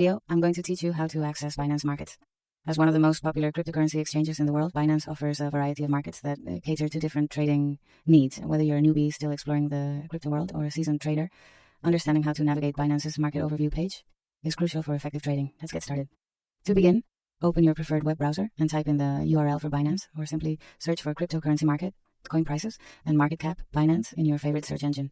Video, I'm going to teach you how to access Binance Markets. As one of the most popular cryptocurrency exchanges in the world, Binance offers a variety of markets that cater to different trading needs. Whether you're a newbie still exploring the crypto world or a seasoned trader, understanding how to navigate Binance's market overview page is crucial for effective trading. Let's get started. To begin, open your preferred web browser and type in the URL for Binance, or simply search for cryptocurrency market, coin prices, and market cap Binance in your favorite search engine.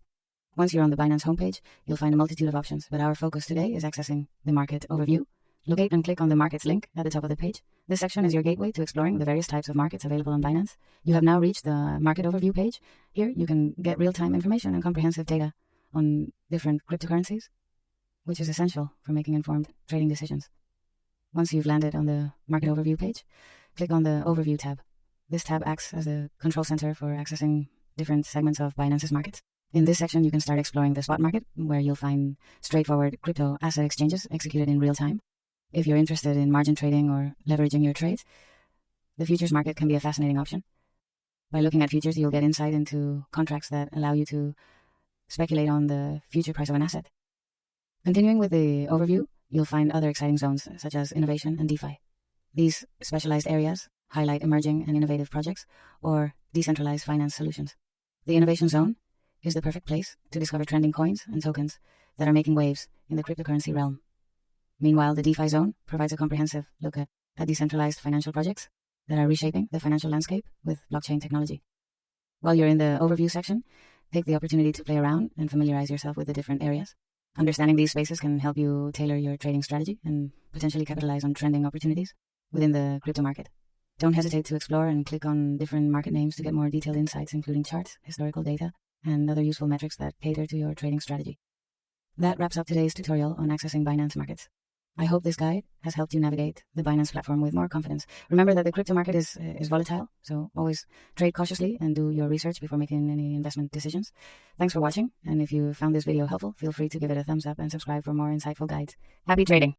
Once you're on the Binance homepage, you'll find a multitude of options, but our focus today is accessing the market overview. Locate and click on the markets link at the top of the page. This section is your gateway to exploring the various types of markets available on Binance. You have now reached the market overview page. Here, you can get real-time information and comprehensive data on different cryptocurrencies, which is essential for making informed trading decisions. Once you've landed on the market overview page, click on the Overview tab. This tab acts as a control center for accessing different segments of Binance's markets. In this section, you can start exploring the spot market, where you'll find straightforward crypto asset exchanges executed in real time. If you're interested in margin trading or leveraging your trades, the futures market can be a fascinating option. By looking at futures, you'll get insight into contracts that allow you to speculate on the future price of an asset. Continuing with the overview, you'll find other exciting zones, such as innovation and DeFi. These specialized areas highlight emerging and innovative projects or decentralized finance solutions. The innovation zone is the perfect place to discover trending coins and tokens that are making waves in the cryptocurrency realm. Meanwhile, the DeFi zone provides a comprehensive look at decentralized financial projects that are reshaping the financial landscape with blockchain technology. While you're in the overview section, take the opportunity to play around and familiarize yourself with the different areas. Understanding these spaces can help you tailor your trading strategy and potentially capitalize on trending opportunities within the crypto market. Don't hesitate to explore and click on different market names to get more detailed insights, including charts, historical data, and other useful metrics that cater to your trading strategy. That wraps up today's tutorial on accessing Binance Markets. I hope this guide has helped you navigate the Binance platform with more confidence. Remember that the crypto market is volatile, so always trade cautiously and do your research before making any investment decisions. Thanks for watching, and if you found this video helpful, feel free to give it a thumbs up and subscribe for more insightful guides. Happy trading!